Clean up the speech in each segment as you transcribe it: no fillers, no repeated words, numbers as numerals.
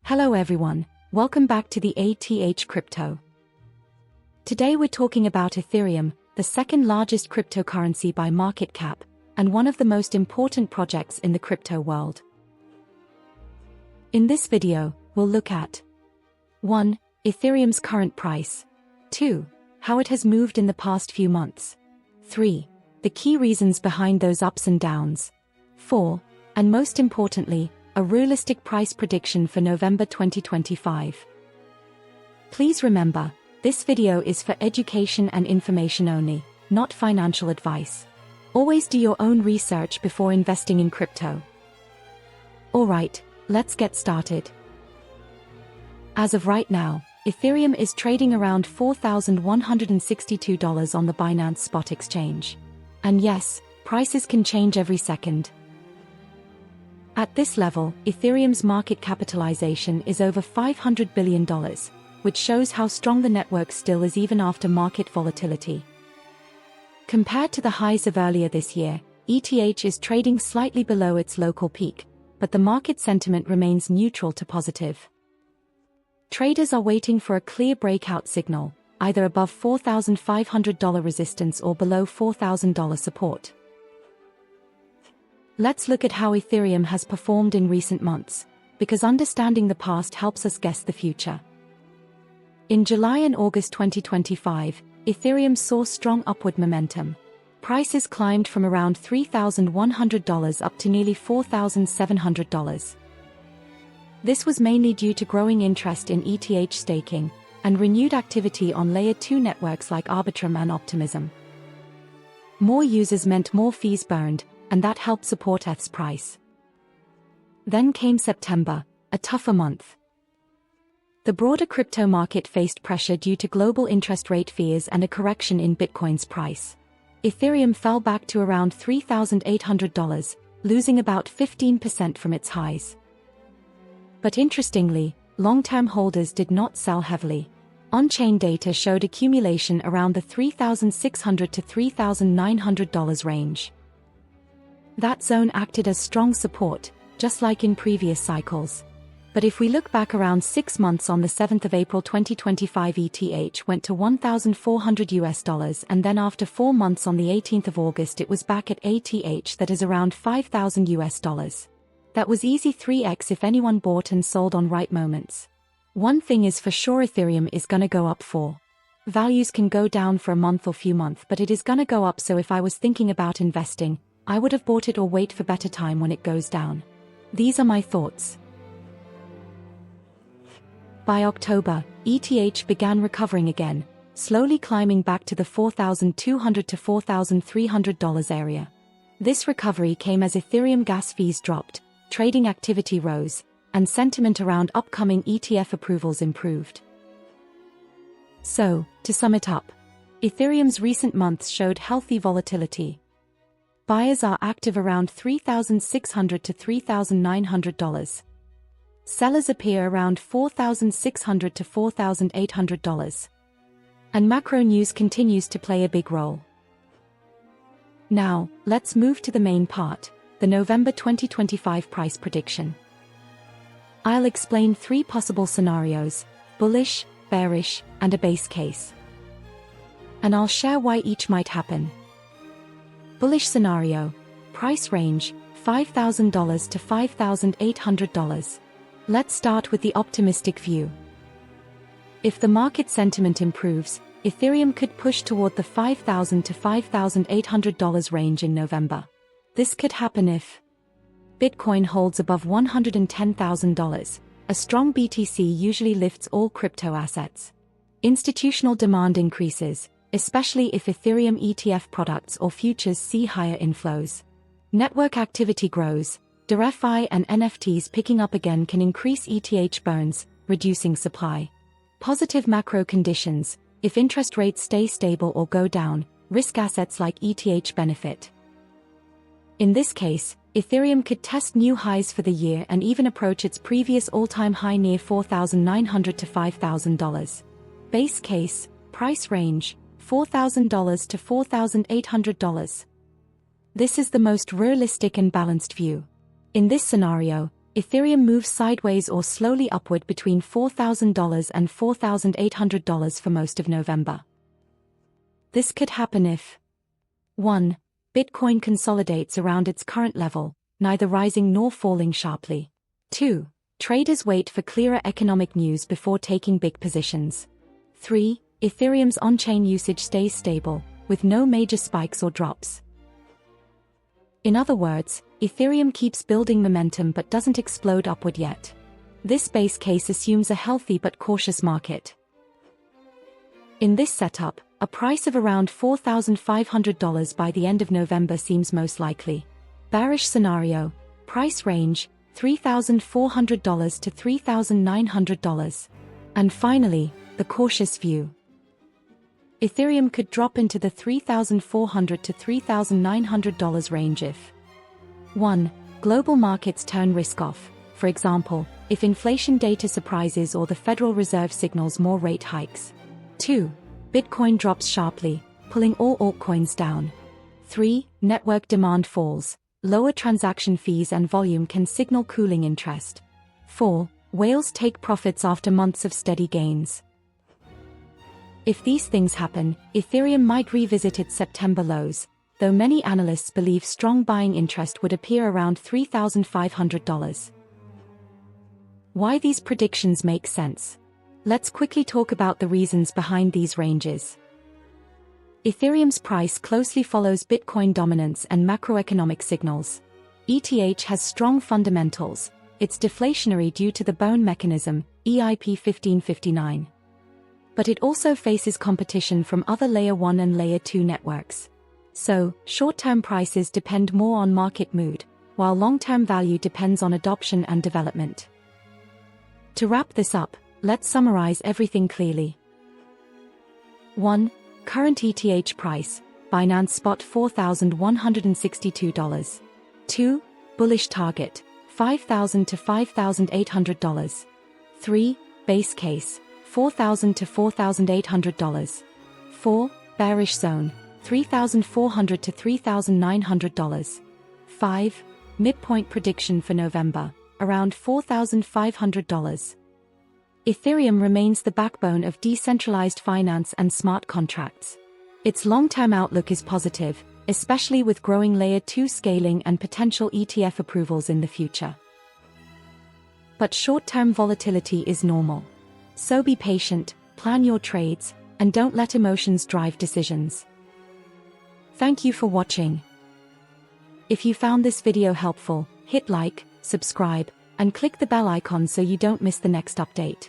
Hello everyone, welcome back to the ETH Crypto. Today we're talking about Ethereum, the second largest cryptocurrency by market cap, and one of the most important projects in the crypto world. In this video, we'll look at 1. Ethereum's current price. 2. How it has moved in the past few months. 3. The key reasons behind those ups and downs. 4. And most importantly, a realistic price prediction for November 2025. Please remember, this video is for education and information only, not financial advice. Always do your own research before investing in crypto. Alright, let's get started. As of right now, Ethereum is trading around $4,162 on the Binance spot exchange. And yes, prices can change every second. At this level, Ethereum's market capitalization is over $500 billion, which shows how strong the network still is even after market volatility. Compared to the highs of earlier this year, ETH is trading slightly below its local peak, but the market sentiment remains neutral to positive. Traders are waiting for a clear breakout signal, either above $4,500 resistance or below $4,000 support. Let's look at how Ethereum has performed in recent months, because understanding the past helps us guess the future. In July and August 2025, Ethereum saw strong upward momentum. Prices climbed from around $3,100 up to nearly $4,700. This was mainly due to growing interest in ETH staking and renewed activity on Layer 2 networks like Arbitrum and Optimism. More users meant more fees burned, and that helped support ETH's price. Then came September, a tougher month. The broader crypto market faced pressure due to global interest rate fears and a correction in Bitcoin's price. Ethereum fell back to around $3,800, losing about 15% from its highs. But interestingly, long-term holders did not sell heavily. On-chain data showed accumulation around the $3,600 to $3,900 range. That zone acted as strong support, just like in previous cycles. But if we look back around 6 months, on the 7th of April 2025 ETH went to $1,400 and then after 4 months on the 18th of August it was back at ETH that is around $5,000. That was easy 3x if anyone bought and sold on right moments. One thing is for sure, Ethereum is gonna go up. Values can go down for a month or few months, but it is gonna go up, so if I was thinking about investing, I would have bought it or wait for better time when it goes down. These are my thoughts. By October, ETH began recovering again, slowly climbing back to the $4,200 to $4,300 area. This recovery came as Ethereum gas fees dropped, trading activity rose, and sentiment around upcoming ETF approvals improved. So, to sum it up, Ethereum's recent months showed healthy volatility. Buyers are active around $3,600 to $3,900. Sellers appear around $4,600 to $4,800. And macro news continues to play a big role. Now, let's move to the main part, the November 2025 price prediction. I'll explain 3 possible scenarios: bullish, bearish, and a base case. And I'll share why each might happen. Bullish scenario, price range, $5,000 to $5,800. Let's start with the optimistic view. If the market sentiment improves, Ethereum could push toward the $5,000 to $5,800 range in November. This could happen if Bitcoin holds above $110,000. A strong BTC usually lifts all crypto assets. Institutional demand increases, especially if Ethereum ETF products or futures see higher inflows. Network activity grows. DeFi and NFTs picking up again can increase ETH burns, reducing supply. Positive macro conditions. If interest rates stay stable or go down, risk assets like ETH benefit. In this case, Ethereum could test new highs for the year and even approach its previous all-time high near $4,900 to $5,000. Base case, price range, $4,000 to $4,800. This is the most realistic and balanced view. In this scenario, Ethereum moves sideways or slowly upward between $4,000 and $4,800 for most of November. This could happen if 1. Bitcoin consolidates around its current level, neither rising nor falling sharply. 2. Traders wait for clearer economic news before taking big positions. 3. Ethereum's on-chain usage stays stable, with no major spikes or drops. In other words, Ethereum keeps building momentum but doesn't explode upward yet. This base case assumes a healthy but cautious market. In this setup, a price of around $4,500 by the end of November seems most likely. Bearish scenario, price range, $3,400 to $3,900. And finally, the cautious view. Ethereum could drop into the $3,400 to $3,900 range if 1. Global markets turn risk-off, for example, if inflation data surprises or the Federal Reserve signals more rate hikes. 2. Bitcoin drops sharply, pulling all altcoins down. 3. Network demand falls, lower transaction fees and volume can signal cooling interest. 4. Whales take profits after months of steady gains. If these things happen, Ethereum might revisit its September lows, though many analysts believe strong buying interest would appear around $3,500. Why these predictions make sense? Let's quickly talk about the reasons behind these ranges. Ethereum's price closely follows Bitcoin dominance and macroeconomic signals. ETH has strong fundamentals, it's deflationary due to the bone mechanism, EIP 1559. But it also faces competition from other Layer 1 and Layer 2 networks. So, short-term prices depend more on market mood, while long-term value depends on adoption and development. To wrap this up, let's summarize everything clearly. 1. Current ETH price, Binance spot $4,162. 2. Bullish target, $5,000 to $5,800. 3. Base case, $4,000 to $4,800. 4. Bearish zone, $3,400 to $3,900. 5. Midpoint prediction for November, around $4,500. Ethereum remains the backbone of decentralized finance and smart contracts. Its long-term outlook is positive, especially with growing Layer 2 scaling and potential ETF approvals in the future. But short-term volatility is normal. So be patient, plan your trades, and don't let emotions drive decisions. Thank you for watching. If you found this video helpful, hit like, subscribe, and click the bell icon so you don't miss the next update.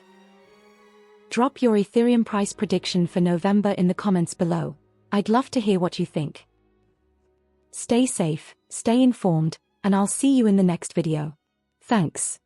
Drop your Ethereum price prediction for November in the comments below. I'd love to hear what you think. Stay safe, stay informed, and I'll see you in the next video. Thanks.